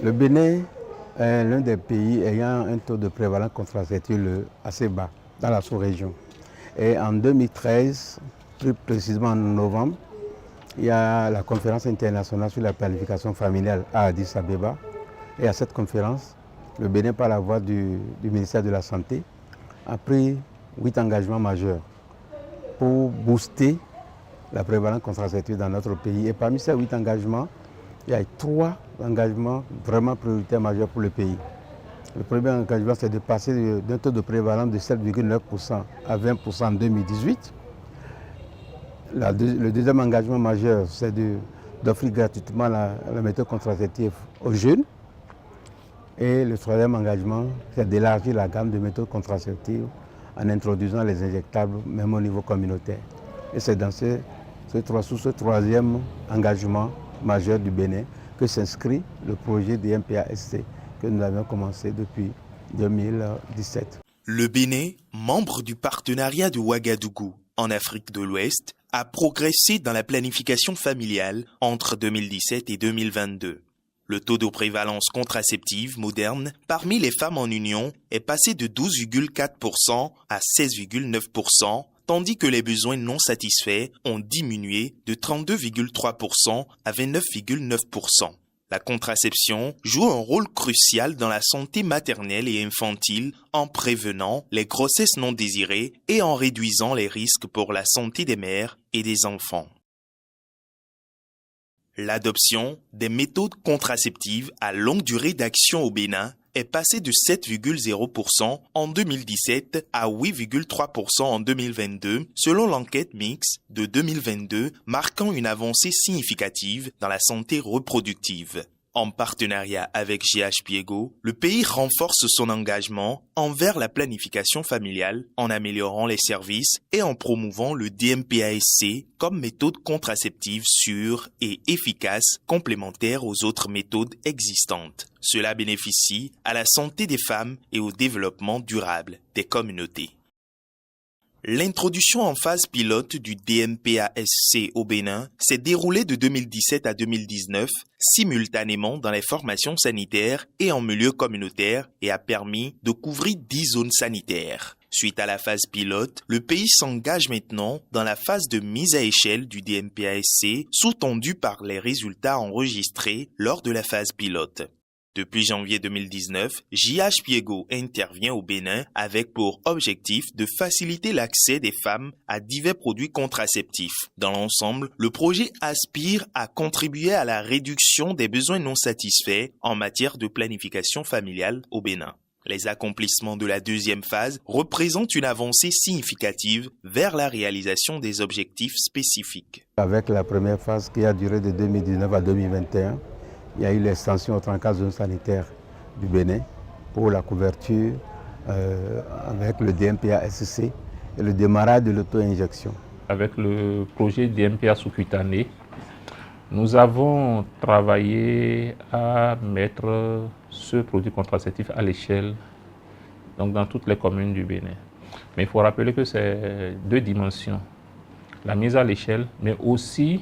Le Bénin est l'un des pays ayant un taux de prévalence contraceptive assez bas dans la sous-région. Et en 2013, plus précisément en novembre, il y a la conférence internationale sur la planification familiale à Addis Abeba. Et à cette conférence, le Bénin, par la voie du ministère de la Santé, a pris 8 engagements majeurs pour booster la prévalence contraceptive dans notre pays. Et parmi ces 8 engagements, il y a 3 engagements vraiment prioritaires majeurs pour le pays. Le premier engagement, c'est de passer d'un taux de prévalence de 7,9% à 20% en 2018. Le deuxième engagement majeur, c'est d'offrir gratuitement la méthode contraceptive aux jeunes. Et le troisième engagement, c'est d'élargir la gamme de méthodes contraceptives en introduisant les injectables, même au niveau communautaire. Et c'est sous ce troisième engagement majeur du Bénin que s'inscrit le projet des MPASC que nous avons commencé depuis 2017. Le Bénin, membre du partenariat de Ouagadougou en Afrique de l'Ouest, a progressé dans la planification familiale entre 2017 et 2022. Le taux de prévalence contraceptive moderne parmi les femmes en union est passé de 12,4% à 16,9%, tandis que les besoins non satisfaits ont diminué de 32,3% à 29,9%. La contraception joue un rôle crucial dans la santé maternelle et infantile en prévenant les grossesses non désirées et en réduisant les risques pour la santé des mères et des enfants. L'adoption des méthodes contraceptives à longue durée d'action au Bénin est passée de 7,0% en 2017 à 8,3% en 2022, selon l'enquête mixte de 2022, marquant une avancée significative dans la santé reproductive. En partenariat avec GH Piego, le pays renforce son engagement envers la planification familiale en améliorant les services et en promouvant le DMPASC comme méthode contraceptive sûre et efficace complémentaire aux autres méthodes existantes. Cela bénéficie à la santé des femmes et au développement durable des communautés. L'introduction en phase pilote du DMPASC au Bénin s'est déroulée de 2017 à 2019, simultanément dans les formations sanitaires et en milieu communautaire et a permis de couvrir 10 zones sanitaires. Suite à la phase pilote, le pays s'engage maintenant dans la phase de mise à échelle du DMPASC, sous-tendue par les résultats enregistrés lors de la phase pilote. Depuis janvier 2019, JH Piego intervient au Bénin avec pour objectif de faciliter l'accès des femmes à divers produits contraceptifs. Dans l'ensemble, le projet aspire à contribuer à la réduction des besoins non satisfaits en matière de planification familiale au Bénin. Les accomplissements de la deuxième phase représentent une avancée significative vers la réalisation des objectifs spécifiques. Avec la première phase qui a duré de 2019 à 2021, il y a eu l'extension aux 34 zones sanitaires du Bénin pour la couverture avec le DMPA-SC et le démarrage de l'auto-injection. Avec le projet DMPA sous-cutané, nous avons travaillé à mettre ce produit contraceptif à l'échelle, donc dans toutes les communes du Bénin. Mais il faut rappeler que c'est 2 dimensions. La mise à l'échelle, mais aussi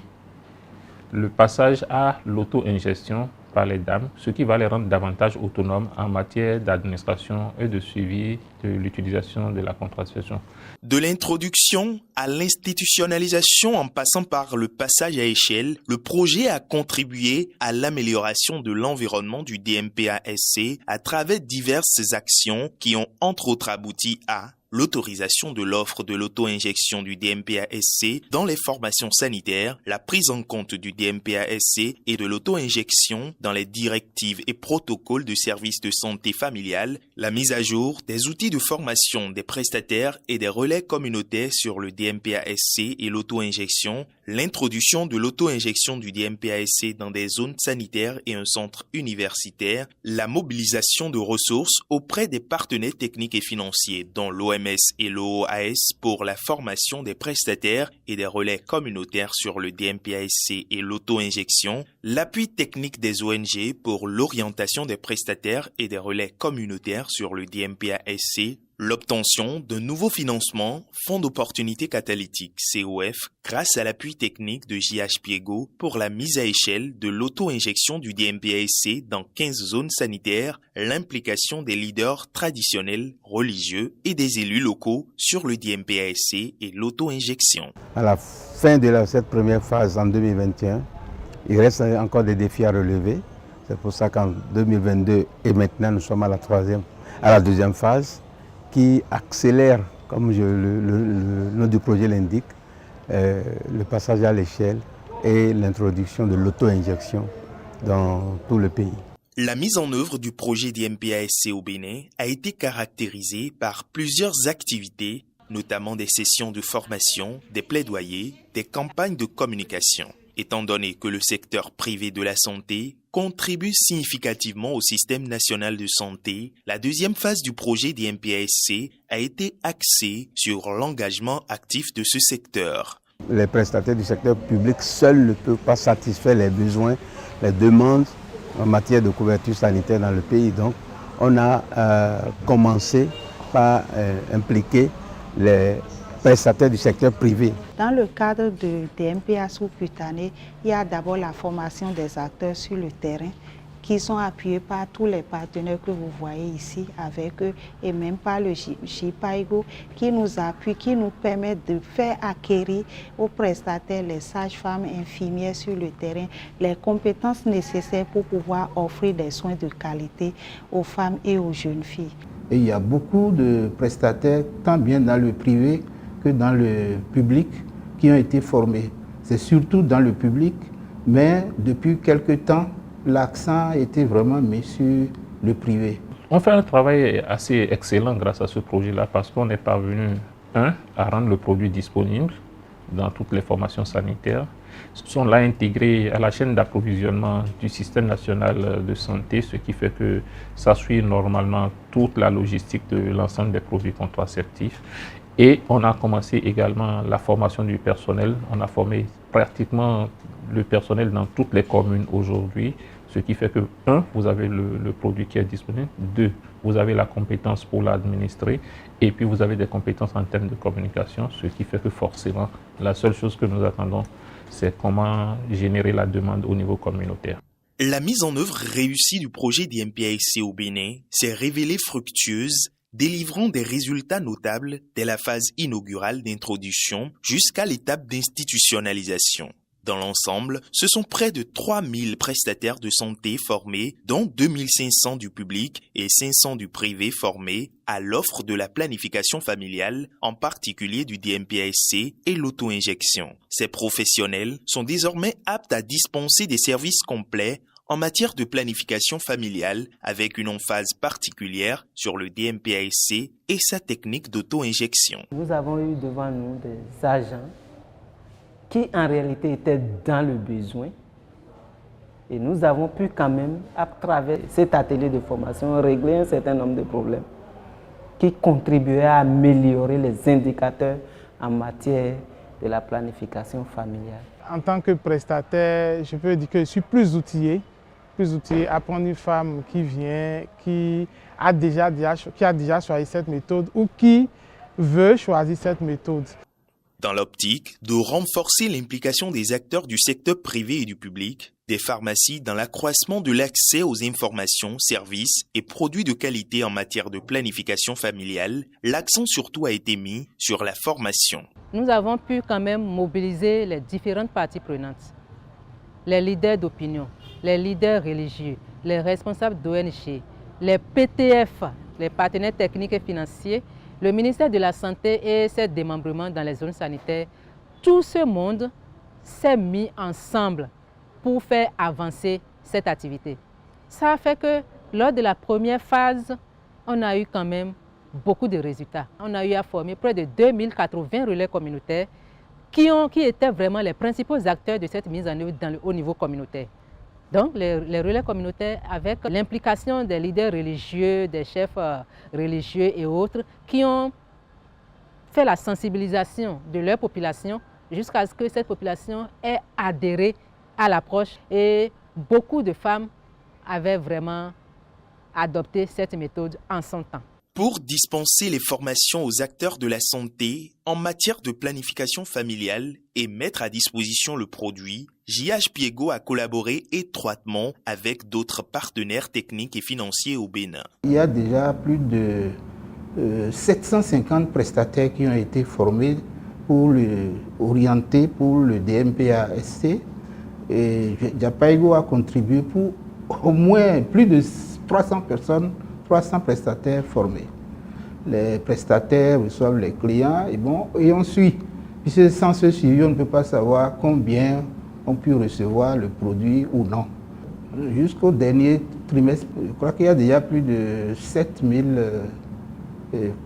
le passage à l'auto-ingestion par les dames, ce qui va les rendre davantage autonomes en matière d'administration et de suivi de l'utilisation de la contraception. De l'introduction à l'institutionnalisation en passant par le passage à échelle, le projet a contribué à l'amélioration de l'environnement du DMPASC à travers diverses actions qui ont entre autres abouti à l'autorisation de l'offre de l'auto-injection du DMPASC dans les formations sanitaires, la prise en compte du DMPASC et de l'auto-injection dans les directives et protocoles de services de santé familiale, la mise à jour des outils de formation des prestataires et des relais communautaires sur le DMPASC et l'auto-injection, l'introduction de l'auto-injection du DMPASC dans des zones sanitaires et un centre universitaire, la mobilisation de ressources auprès des partenaires techniques et financiers dont l'OMS et l'OAS pour la formation des prestataires et des relais communautaires sur le DMPASC et l'auto-injection, l'appui technique des ONG pour l'orientation des prestataires et des relais communautaires sur le DMPASC, L'obtention d'un nouveau financement, Fonds d'opportunités catalytiques, COF, grâce à l'appui technique de JH Piego pour la mise à échelle de l'auto-injection du DMPASC dans 15 zones sanitaires, l'implication des leaders traditionnels, religieux et des élus locaux sur le DMPASC et l'auto-injection. À la fin de cette première phase en 2021, il reste encore des défis à relever. C'est pour ça qu'en 2022 et maintenant nous sommes à la deuxième phase, qui accélère, comme le nom du projet l'indique, le passage à l'échelle et l'introduction de l'auto-injection dans tout le pays. La mise en œuvre du projet DMPASC au Bénin a été caractérisée par plusieurs activités, notamment des sessions de formation, des plaidoyers, des campagnes de communication. Étant donné que le secteur privé de la santé contribue significativement au système national de santé, la deuxième phase du projet DMPASC a été axée sur l'engagement actif de ce secteur. Les prestataires du secteur public seuls ne peuvent pas satisfaire les besoins, les demandes en matière de couverture sanitaire dans le pays. Donc, on a commencé par impliquer les prestataires du secteur privé. Dans le cadre de DMPA sous-cutané, il y a d'abord la formation des acteurs sur le terrain qui sont appuyés par tous les partenaires que vous voyez ici avec eux et même par le JPIGO qui nous appuie, qui nous permet de faire acquérir aux prestataires, les sages-femmes, infirmières sur le terrain, les compétences nécessaires pour pouvoir offrir des soins de qualité aux femmes et aux jeunes filles. Et il y a beaucoup de prestataires, tant bien dans le privé que dans le public, qui ont été formés. C'est surtout dans le public, mais depuis quelque temps, l'accent a été vraiment mis sur le privé. On fait un travail assez excellent grâce à ce projet-là parce qu'on est parvenu, à rendre le produit disponible dans toutes les formations sanitaires. On l'a intégré à la chaîne d'approvisionnement du système national de santé, ce qui fait que ça suit normalement toute la logistique de l'ensemble des produits contraceptifs. Et on a commencé également la formation du personnel. On a formé pratiquement le personnel dans toutes les communes aujourd'hui, ce qui fait que, vous avez le produit qui est disponible, 2, vous avez la compétence pour l'administrer, et puis vous avez des compétences en termes de communication, ce qui fait que forcément, la seule chose que nous attendons, c'est comment générer la demande au niveau communautaire. La mise en œuvre réussie du projet DMPASC au Bénin s'est révélée fructueuse, délivrant des résultats notables dès la phase inaugurale d'introduction jusqu'à l'étape d'institutionnalisation. Dans l'ensemble, ce sont près de 3000 prestataires de santé formés, dont 2500 du public et 500 du privé formés à l'offre de la planification familiale, en particulier du DMPASC et l'auto-injection. Ces professionnels sont désormais aptes à dispenser des services complets en matière de planification familiale, avec une emphase particulière sur le DMPASC et sa technique d'auto-injection. Nous avons eu devant nous des agents qui en réalité étaient dans le besoin et nous avons pu quand même, à travers cet atelier de formation, régler un certain nombre de problèmes qui contribuaient à améliorer les indicateurs en matière de la planification familiale. En tant que prestataire, je peux dire que je suis plus outillé à prendre une femme qui vient, qui a déjà choisi cette méthode ou qui veut choisir cette méthode. Dans l'optique de renforcer l'implication des acteurs du secteur privé et du public, des pharmacies dans l'accroissement de l'accès aux informations, services et produits de qualité en matière de planification familiale, l'accent surtout a été mis sur la formation. Nous avons pu quand même mobiliser les différentes parties prenantes, les leaders d'opinion, les leaders religieux, les responsables d'ONG, les PTF, les partenaires techniques et financiers, le ministère de la Santé et ses démembrements dans les zones sanitaires. Tout ce monde s'est mis ensemble pour faire avancer cette activité. Ça a fait que lors de la première phase, on a eu quand même beaucoup de résultats. On a eu à former près de 2080 relais communautaires qui étaient vraiment les principaux acteurs de cette mise en œuvre au niveau communautaire. Donc les relais communautaires avec l'implication des leaders religieux, des chefs religieux et autres qui ont fait la sensibilisation de leur population jusqu'à ce que cette population ait adhéré à l'approche et beaucoup de femmes avaient vraiment adopté cette méthode en son temps. Pour dispenser les formations aux acteurs de la santé en matière de planification familiale et mettre à disposition le produit, JH Piego a collaboré étroitement avec d'autres partenaires techniques et financiers au Bénin. Il y a déjà plus de 750 prestataires qui ont été formés orientés pour le DMPA-SC. Et Japaigo a contribué pour au moins plus de 300 personnes, 300 prestataires formés. Les prestataires reçoivent les clients et on suit. Puisque sans ce suivi, on ne peut pas savoir combien on peut recevoir le produit ou non. Jusqu'au dernier trimestre, je crois qu'il y a déjà plus de 7000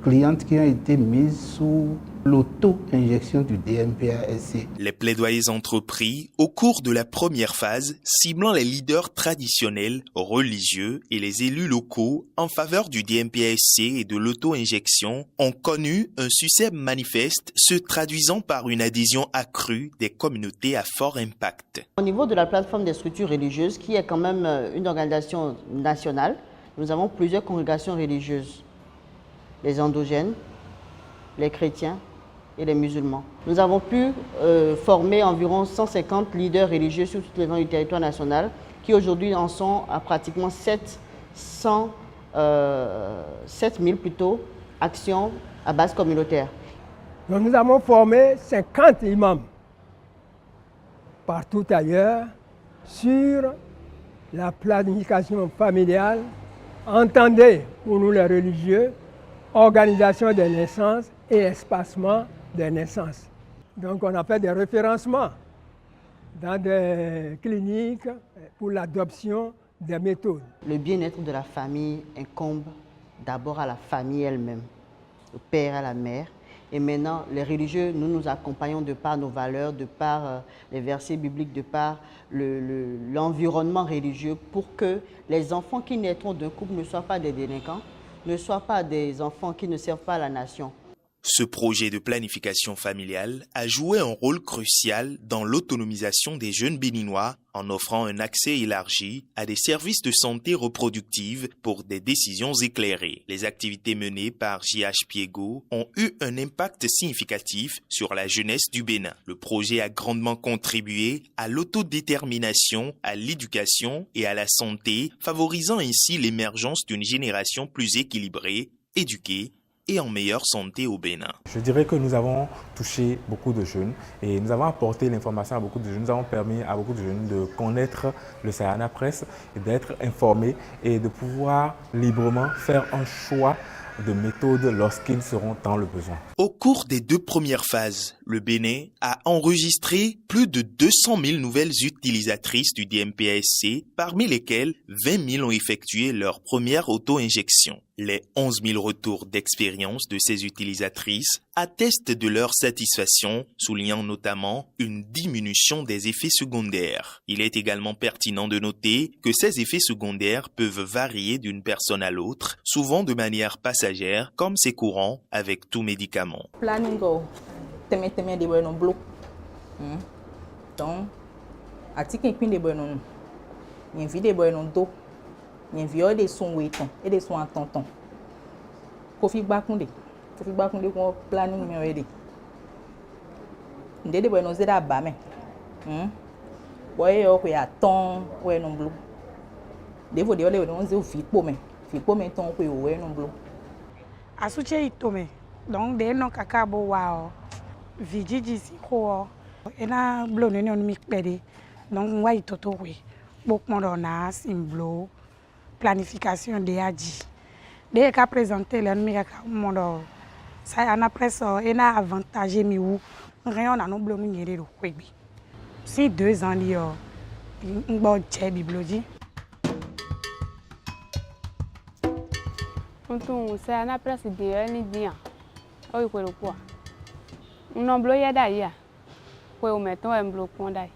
clientes qui ont été mises sous l'auto-injection du DMPA-SC. Les plaidoyers entrepris au cours de la première phase, ciblant les leaders traditionnels, religieux et les élus locaux en faveur du DMPA-SC et de l'auto-injection, ont connu un succès manifeste, se traduisant par une adhésion accrue des communautés à fort impact. Au niveau de la plateforme des structures religieuses, qui est quand même une organisation nationale, nous avons plusieurs congrégations religieuses, les endogènes, les chrétiens et les musulmans. Nous avons pu former environ 150 leaders religieux sur toutes les zones du territoire national qui aujourd'hui en sont à pratiquement 7000 actions à base communautaire. Donc nous avons formé 50 imams partout ailleurs sur la planification familiale. Entendez, pour nous les religieux, organisation des naissances et espacement des naissances. Donc on a fait des référencements dans des cliniques pour l'adoption des méthodes. Le bien-être de la famille incombe d'abord à la famille elle-même, au père et à la mère. Et maintenant, les religieux, nous nous accompagnons de par nos valeurs, de par les versets bibliques, de par l'environnement religieux pour que les enfants qui naîtront d'un couple ne soient pas des délinquants, ne soient pas des enfants qui ne servent pas à la nation. Ce projet de planification familiale a joué un rôle crucial dans l'autonomisation des jeunes béninois en offrant un accès élargi à des services de santé reproductive pour des décisions éclairées. Les activités menées par JH Piego ont eu un impact significatif sur la jeunesse du Bénin. Le projet a grandement contribué à l'autodétermination, à l'éducation et à la santé, favorisant ainsi l'émergence d'une génération plus équilibrée, éduquée et en meilleure santé au Bénin. Je dirais que nous avons touché beaucoup de jeunes et nous avons apporté l'information à beaucoup de jeunes. Nous avons permis à beaucoup de jeunes de connaître le Sayana Press, d'être informés et de pouvoir librement faire un choix de méthodes lorsqu'ils seront dans le besoin. Au cours des 2 premières phases, le Bénin a enregistré plus de 200 000 nouvelles utilisatrices du DMPA-SC, parmi lesquelles 20 000 ont effectué leur première auto-injection. Les 11 000 retours d'expérience de ces utilisatrices attestent de leur satisfaction, soulignant notamment une diminution des effets secondaires. Il est également pertinent de noter que ces effets secondaires peuvent varier d'une personne à l'autre, souvent de manière passagère, comme c'est courant avec tout médicament. Planning de bueno blue. Donc, article de bueno, une vie de bueno do. N'y a des sons waiton et des sons à tonton. Kofi bakunde ko planning me wedi. Ndé de bueno zera ba me. Boy yo ko ya ton we non blue. De vo de ole no ze fi po me ton ko yo we non blue. Asuche itome. Donc de no kakabo wa vijiji si ko ena blue ne on mi pede. Donc wa itoto we. Bok mo na simblo. Planification de Adji. Dès qu'a présenté l'ennemi à mon ça en après ça et a avantagé mi ou rien on a non bleu ni de kwebi. Si 2 ans li yo ngbo che biblioji. Então, ça en après c'est de ni dia. O ko lo kwa. Non bleu ya da ya. Ko o meton en bleu pon dai.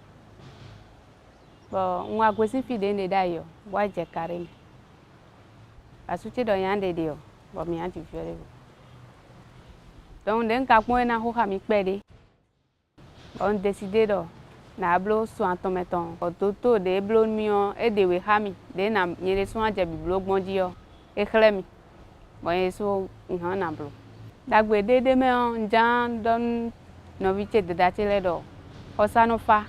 Bon, on a gosi fide ne da yo. Wa je carré. Asuche do yande dio bo mi anti fiore donc den ka po na ho ha mi pede on décider do na blo so antometon ko toto de blo mion e de we ha mi de na nyere so aja bi blo gbon dio e khlemi bon eso ihan nablo dagbe dede me on jan don novice de datile do osano fa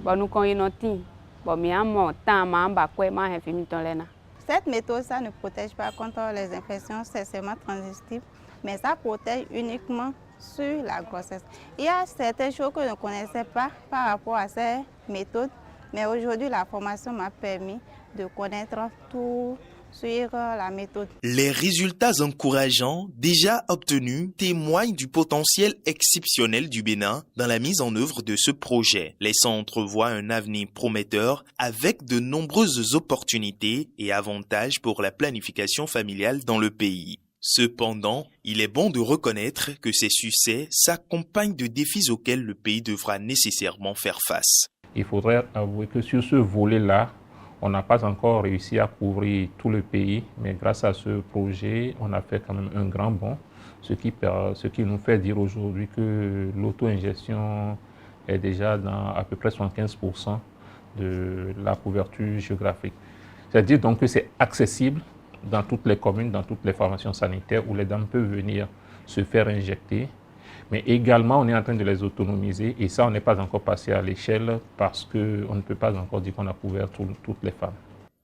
bon nous connaissons tin bon mi amo tan ma ba kwe ma he fimi ton lena. Cette méthode, ça ne protège pas contre les infections sexuellement transmissibles, mais ça protège uniquement sur la grossesse. Il y a certaines choses que je ne connaissais pas par rapport à ces méthodes, mais aujourd'hui, la formation m'a permis de connaître tout sur la méthode. Les résultats encourageants déjà obtenus témoignent du potentiel exceptionnel du Bénin dans la mise en œuvre de ce projet, laissant entrevoir un avenir prometteur avec de nombreuses opportunités et avantages pour la planification familiale dans le pays. Cependant, il est bon de reconnaître que ces succès s'accompagnent de défis auxquels le pays devra nécessairement faire face. Il faudrait avouer que sur ce volet-là, on n'a pas encore réussi à couvrir tout le pays, mais grâce à ce projet, on a fait quand même un grand bond, ce qui nous fait dire aujourd'hui que l'auto-ingestion est déjà dans à peu près 75% de la couverture géographique. C'est-à-dire donc que c'est accessible dans toutes les communes, dans toutes les formations sanitaires où les dames peuvent venir se faire injecter. Mais également, on est en train de les autonomiser et ça, on n'est pas encore passé à l'échelle parce qu'on ne peut pas encore dire qu'on a couvert toutes les femmes.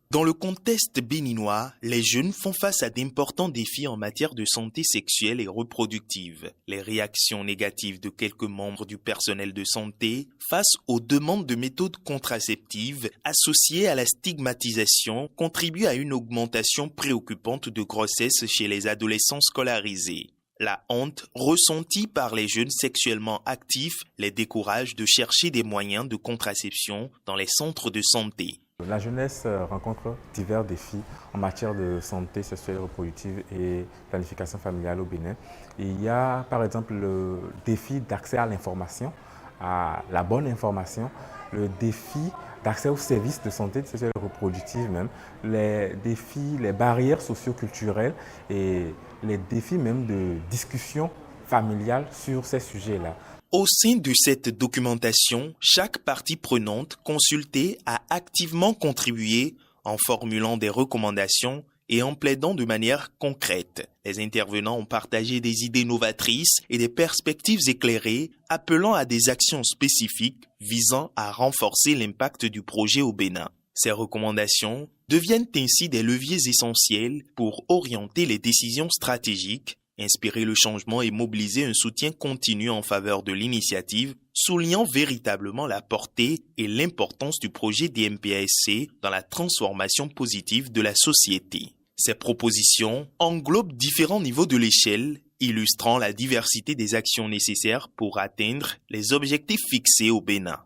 Dans le contexte béninois, les jeunes font face à d'importants défis en matière de santé sexuelle et reproductive. Les réactions négatives de quelques membres du personnel de santé face aux demandes de méthodes contraceptives associées à la stigmatisation contribuent à une augmentation préoccupante de grossesse chez les adolescents scolarisés. La honte ressentie par les jeunes sexuellement actifs les décourage de chercher des moyens de contraception dans les centres de santé. La jeunesse rencontre divers défis en matière de santé sexuelle et reproductive et planification familiale au Bénin. Il y a par exemple le défi d'accès à l'information, à la bonne information, le défi d'accès aux services de santé sexuelle et reproductive même, les défis, les barrières socio-culturelles et les défis même de discussion familiale sur ces sujets-là. Au sein de cette documentation, chaque partie prenante consultée a activement contribué en formulant des recommandations et en plaidant de manière concrète. Les intervenants ont partagé des idées novatrices et des perspectives éclairées, appelant à des actions spécifiques visant à renforcer l'impact du projet au Bénin. Ces recommandations deviennent ainsi des leviers essentiels pour orienter les décisions stratégiques, inspirer le changement et mobiliser un soutien continu en faveur de l'initiative, soulignant véritablement la portée et l'importance du projet DMPASC dans la transformation positive de la société. Ces propositions englobent différents niveaux de l'échelle, illustrant la diversité des actions nécessaires pour atteindre les objectifs fixés au Bénin.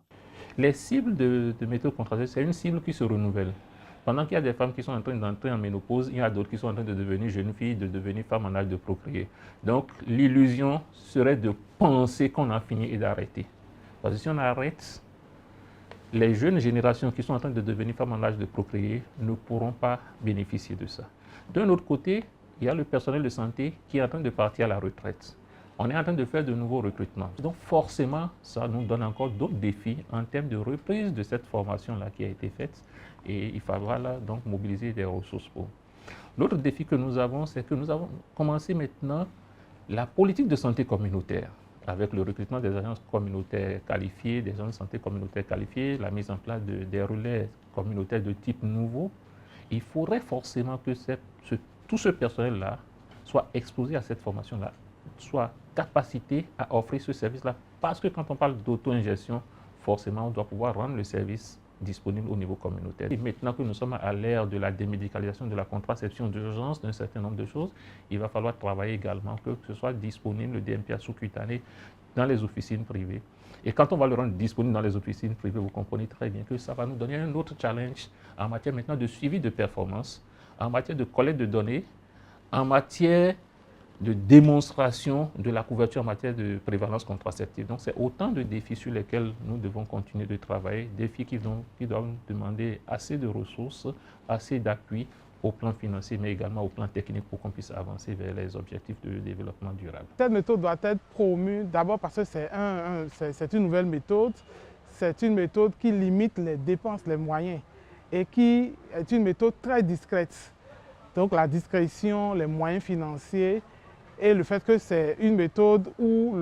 Les cibles de méthodes contraceptives, c'est une cible qui se renouvelle. Pendant qu'il y a des femmes qui sont en train d'entrer en ménopause, il y a d'autres qui sont en train de devenir jeunes filles, de devenir femmes en âge de procréer. Donc l'illusion serait de penser qu'on a fini et d'arrêter. Parce que si on arrête, les jeunes générations qui sont en train de devenir femmes en âge de procréer ne pourront pas bénéficier de ça. D'un autre côté, il y a le personnel de santé qui est en train de partir à la retraite. On est en train de faire de nouveaux recrutements. Donc forcément, ça nous donne encore d'autres défis en termes de reprise de cette formation-là qui a été faite. Et il faudra là, donc mobiliser des ressources pour. L'autre défi que nous avons, c'est que nous avons commencé maintenant la politique de santé communautaire avec le recrutement des agences communautaires qualifiées, des zones de santé communautaires qualifiées, la mise en place des relais communautaires de type nouveau. Il faudrait forcément que tout ce personnel-là soit exposé à cette formation-là, soit capacité à offrir ce service-là. Parce que quand on parle d'auto-ingestion, forcément, on doit pouvoir rendre le service disponible au niveau communautaire. Et maintenant que nous sommes à l'ère de la démédicalisation, de la contraception d'urgence, d'un certain nombre de choses, il va falloir travailler également que ce soit disponible, le DMPA sous-cutané, dans les officines privées. Et quand on va le rendre disponible dans les officines privées, vous comprenez très bien que ça va nous donner un autre challenge en matière maintenant de suivi de performance, en matière de collecte de données, en matière de démonstration de la couverture en matière de prévalence contraceptive. Donc c'est autant de défis sur lesquels nous devons continuer de travailler, défis qui doivent demander assez de ressources, assez d'appui au plan financier, mais également au plan technique pour qu'on puisse avancer vers les objectifs de développement durable. Cette méthode doit être promue d'abord parce que c'est une nouvelle méthode, c'est une méthode qui limite les dépenses, les moyens et qui est une méthode très discrète. Donc la discrétion, les moyens financiers et le fait que c'est une méthode où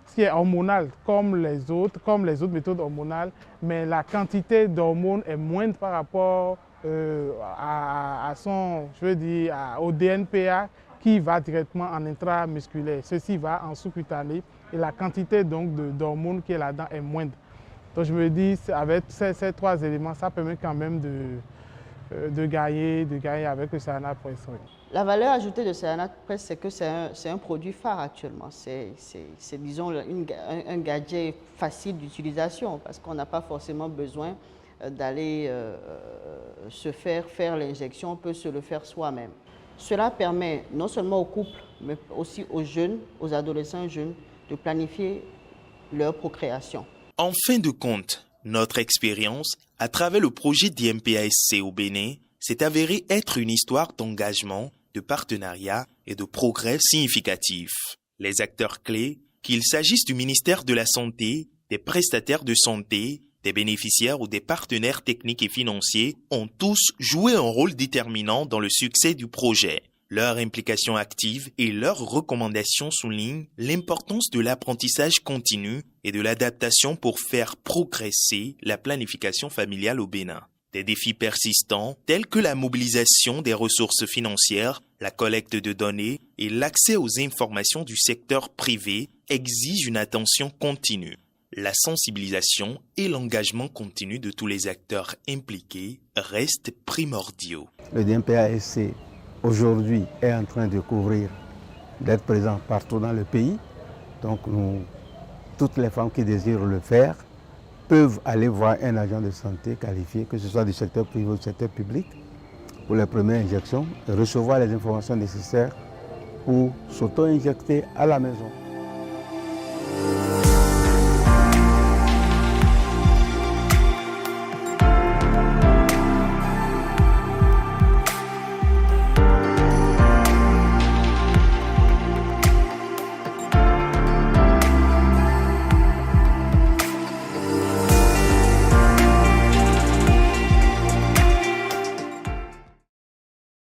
ce qui est hormonal comme les autres méthodes hormonales, mais la quantité d'hormones est moindre par rapport au DNPA qui va directement en intramusculaire. Ceci va en sous-cutané et la quantité d'hormones qui est là-dedans est moindre. Donc je me dis, avec ces trois éléments, ça permet quand même de gagner avec le Sayana Press. Oui. La valeur ajoutée de Sayana Press, c'est que c'est un produit phare actuellement. C'est disons, un gadget facile d'utilisation parce qu'on n'a pas forcément besoin d'aller se faire l'injection, on peut se le faire soi-même. Cela permet non seulement aux couples, mais aussi aux jeunes, aux adolescents jeunes, de planifier leur procréation. En fin de compte, notre expérience, à travers le projet DMPASC au Bénin, s'est avérée être une histoire d'engagement, de partenariat et de progrès significatifs. Les acteurs clés, qu'il s'agisse du ministère de la Santé, des prestataires de santé, des bénéficiaires ou des partenaires techniques et financiers, ont tous joué un rôle déterminant dans le succès du projet. Leur implication active et leurs recommandations soulignent l'importance de l'apprentissage continu et de l'adaptation pour faire progresser la planification familiale au Bénin. Des défis persistants tels que la mobilisation des ressources financières, la collecte de données et l'accès aux informations du secteur privé exigent une attention continue. La sensibilisation et l'engagement continu de tous les acteurs impliqués restent primordiaux. Le DMPASC aujourd'hui est en train de couvrir, d'être présent partout dans le pays. Donc toutes les femmes qui désirent le faire peuvent aller voir un agent de santé qualifié, que ce soit du secteur privé ou du secteur public, pour les premières injections et recevoir les informations nécessaires pour s'auto-injecter à la maison.